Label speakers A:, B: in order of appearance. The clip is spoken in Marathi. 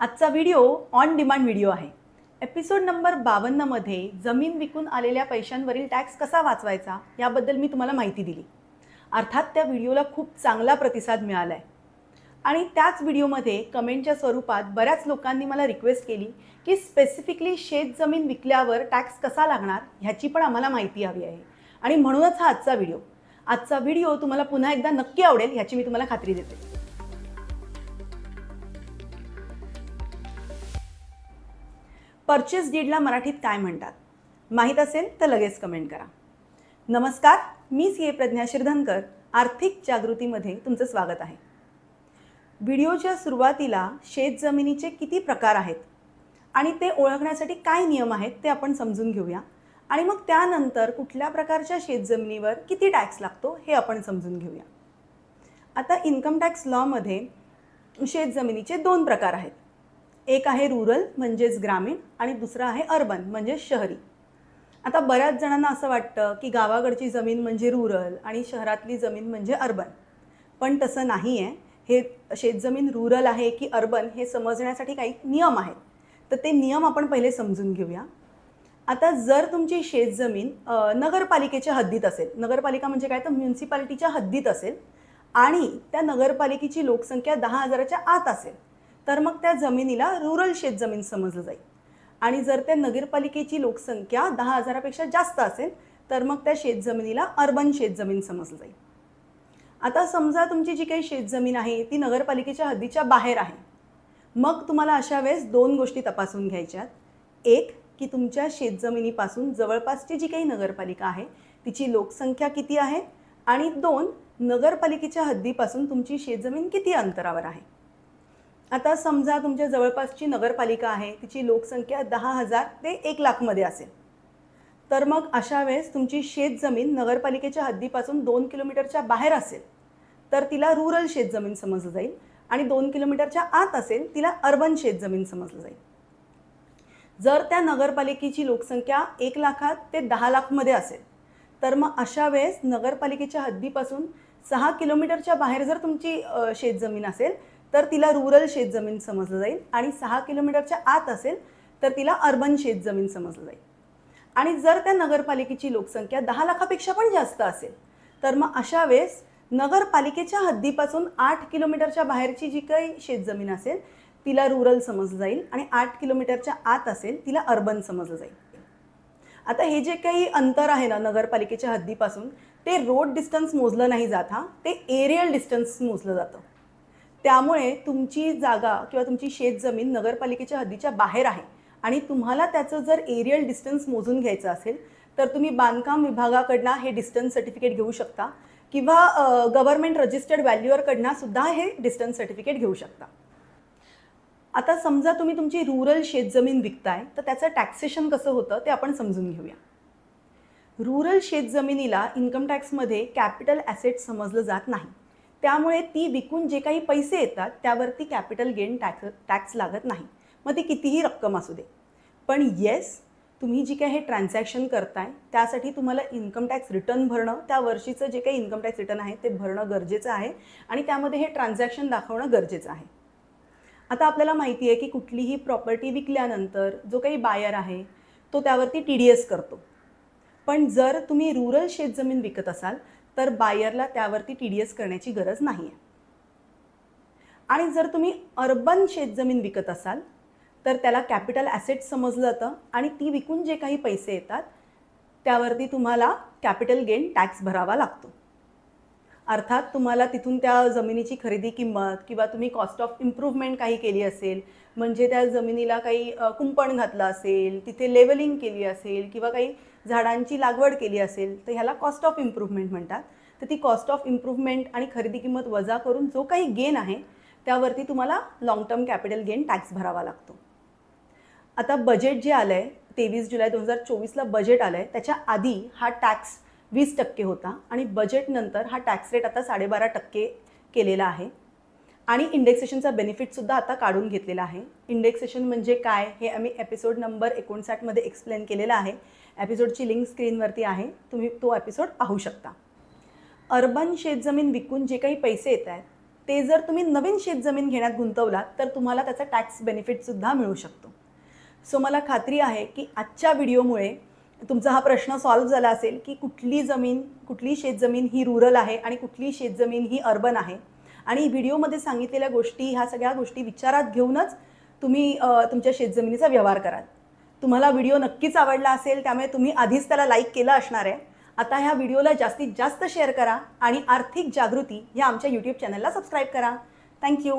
A: आजचा व्हिडिओ ऑन डिमांड व्हिडिओ आहे। एपिसोड नंबर 52 मध्ये जमीन विकून आलेल्या पैशांवरील टॅक्स कसा वाचवायचा याबद्दल मी तुम्हाला माहिती दिली। अर्थात त्या व्हिडिओला खूप चांगला प्रतिसाद मिळाला आहे आणि त्याच व्हिडिओमध्ये कमेंटच्या स्वरूपात बऱ्याच लोकांनी मला रिक्वेस्ट केली की स्पेसिफिकली शेत जमीन विकल्यावर टॅक्स कसा लागणार ह्याची पण आम्हाला माहिती हवी आहे आणि म्हणूनच हा आजचा व्हिडिओ तुम्हाला पुन्हा एकदा नक्की आवडेल ह्याची मी तुम्हाला खात्री देते। परचेस डीडला मराठीत काय म्हणतात माहीत असेल तर लगेच कमेंट करा। नमस्कार, मी सीए प्रज्ञा शिरधनकर, आर्थिक जागृतीमध्ये तुमचं स्वागत आहे। व्हिडिओच्या सुरुवातीला शेत जमिनीचे किती प्रकार आहेत आणि ते ओळखण्यासाठी काय नियम आहेत ते आपण समजून घेऊया आणि मग त्यानंतर कुठल्या प्रकारच्या शेत जमिनीवर किती टॅक्स लागतो हे आपण समजून घेऊया। आता इन्कम टॅक्स लॉमध्ये शेत जमिनीचे दोन प्रकार आहेत। एक आहे रूरल म्हणजेच ग्रामीण आणि दुसरा आहे अर्बन म्हणजे शहरी। आता बऱ्याच जणांना असं वाटतं की गावाकडची जमीन म्हणजे रूरल आणि शहरातली जमीन म्हणजे अर्बन, पण तसं नाही आहे। हे शेतजमीन रूरल आहे की अर्बन हे समजण्यासाठी काही नियम आहेत, तर ते नियम आपण पहिले समजून घेऊया। आता जर तुमची शेतजमीन नगरपालिकेच्या हद्दीत असेल, नगरपालिका म्हणजे काय तर म्युन्सिपालिटीच्या हद्दीत असेल आणि त्या नगरपालिकेची लोकसंख्या 10,000च्या आत असेल तर मग त्या जमिनीला रूरल शेतजमीन समजलं जाईल आणि जर त्या नगरपालिकेची लोकसंख्या 10,000पेक्षा जास्त असेल तर मग त्या शेतजमिनीला अर्बन शेतजमीन समजलं जाईल। आता समजा तुमची जी काही शेतजमीन आहे ती नगरपालिकेच्या हद्दीच्या बाहेर आहे, मग तुम्हाला अशा वेळेस दोन गोष्टी तपासून घ्यायच्यात। एक की तुमच्या शेतजमिनीपासून जवळपासची जी काही नगरपालिका आहे तिची लोकसंख्या किती आहे आणि दोन नगरपालिकेच्या हद्दीपासून तुमची शेतजमीन किती अंतरावर आहे। आता समजा तुमच्या जवळपासची नगरपालिका आहे तिची लोकसंख्या 10,000 ते 1,00,000 मध्ये असेल तर मग अशा वेळेस तुमची शेतजमीन नगरपालिकेच्या हद्दीपासून 2 किलोमीटरच्या बाहेर असेल तर तिला रूरल शेतजमीन समजलं जाईल आणि 2 किलोमीटरच्या आत असेल तिला अर्बन शेतजमीन समजलं जाईल। जर त्या नगरपालिकेची लोकसंख्या 1,00,000 ते 10,00,000 मध्ये असेल तर मग अशा वेळेस नगरपालिकेच्या हद्दीपासून 6 किलोमीटरच्या बाहेर जर तुमची शेतजमीन असेल तर तिला रूरल शेतजमीन समजलं जाईल आणि 6 किलोमीटरच्या आत असेल तर तिला अर्बन शेतजमीन समजलं जाईल। आणि जर त्या नगरपालिकेची लोकसंख्या 10,00,000पेक्षा पण जास्त असेल तर मग अशा वेळेस नगरपालिकेच्या हद्दीपासून 8 किलोमीटरच्या बाहेरची जी काही शेतजमीन असेल तिला रूरल समजलं जाईल आणि 8 किलोमीटरच्या आत असेल तिला अर्बन समजलं जाईल। आता हे जे काही अंतर आहे ना नगरपालिकेच्या हद्दीपासून ते रोड डिस्टन्स मोजलं नाही जात, ते एरियल डिस्टन्स मोजलं जातं। त्यामुळे तुमची जागा किंवा तुमची शेतजमीन नगरपालिकेच्या हद्दीच्या बाहेर आहे आणि तुम्हाला त्याचं जर एरियल डिस्टन्स मोजून घ्यायचं असेल तर तुम्ही बांधकाम विभागाकडनं हे डिस्टन्स सर्टिफिकेट घेऊ शकता किंवा गव्हर्नमेंट रजिस्टर्ड व्हॅल्युअरकडनं सुद्धा हे डिस्टन्स सर्टिफिकेट घेऊ शकता। आता समजा तुम्ही तुमची रूरल शेतजमीन विकताय तर त्याचं टॅक्सेशन कसं होतं ते आपण समजून घेऊया। रूरल शेतजमिनीला इन्कम टॅक्समध्ये कॅपिटल ॲसेट समजलं जात नाही, त्यामुळे ती विकून जे काही पैसे येतात त्यावरती कॅपिटल गेन टॅक्स लागत नाही, मग ती कितीही रक्कम असू दे। पण येस, तुम्ही जी काही हे ट्रान्झॅक्शन करताय त्यासाठी तुम्हाला इन्कम टॅक्स रिटर्न भरणं, त्या वर्षीचं जे काही इन्कम टॅक्स रिटर्न आहे ते भरणं गरजेचं आहे आणि त्यामध्ये हे ट्रान्झॅक्शन दाखवणं गरजेचं आहे। आता आपल्याला माहिती आहे की कुठलीही प्रॉपर्टी विकल्यानंतर जो काही बायर आहे तो त्यावरती TDS करतो, पण जर तुम्ही रूरल शेतजमीन विकत असाल तर बायरला त्यावरती TDS करण्याची गरज नाही आहे। आणि जर तुम्ही अर्बन शेतजमीन विकत असाल तर त्याला कॅपिटल ॲसेट समजलं जातं आणि ती विकून जे काही पैसे येतात त्यावरती तुम्हाला कॅपिटल गेन टॅक्स भरावा लागतो। अर्थात तुम्हाला तिथून त्या जमिनीची खरेदी किंमत किंवा तुम्ही कॉस्ट ऑफ इम्प्रूव्हमेंट काही केली असेल, म्हणजे त्या जमिनीला काही कुंपण घातलं असेल, तिथे लेवलिंग केली असेल किंवा काही झाडांची लागवड केली असेल तर ह्याला कॉस्ट ऑफ इम्प्रूव्हमेंट म्हणतात। तर ती कॉस्ट ऑफ इम्प्रूव्हमेंट आणि खरेदी किंमत वजा करून जो काही गेन आहे त्यावरती तुम्हाला long term capital gain tax भरावा लागतो। आता बजेट जे आलं आहे 23 जुलै 2024ला बजेट आलं आहे, त्याच्या आधी हा टॅक्स 20% होता आणि बजेटनंतर हा टॅक्स रेट आता 12.5% केलेला आहे आणि इंडेक्सेशनचा बेनिफिटसुद्धा आता काढून घेतलेला आहे। इंडेक्सेशन म्हणजे काय हे आम्ही एपिसोड नंबर 59 मध्ये एक्सप्लेन केलेलं आहे। एपिसोडची लिंक स्क्रीनवरती आहे, तुम्ही तो एपिसोड पाहू शकता। अर्बन शेतजमीन विकून जे काही पैसे येत आहेत ते जर तुम्ही नवीन शेतजमीन घेण्यात गुंतवलात तर तुम्हाला त्याचा टॅक्स बेनिफिटसुद्धा मिळू शकतो. सो मला खात्री आहे की आजच्या व्हिडिओमुळे तुमचा हा प्रश्न सॉल्व्ह झाला असेल की कुठली शेतजमीन ही रुरल आहे आणि कुठली शेतजमीन ही अर्बन आहे. आणि व्हिडिओमध्ये सांगितलेल्या गोष्टी, ह्या सगळ्या गोष्टी विचारात घेऊनच तुम्ही तुमच्या शेतजमिनीचा व्यवहार कराल. तुम्हाला व्हिडिओ नक्कीच आवडला असेल, त्यामुळे तुम्ही आधीच त्याला लाईक केलं असणार आहे. आता ह्या व्हिडिओला जास्तीत जास्त शेअर करा आणि आर्थिक जागृती या आमच्या यूट्यूब चॅनलला सबस्क्राईब करा. थँक्यू.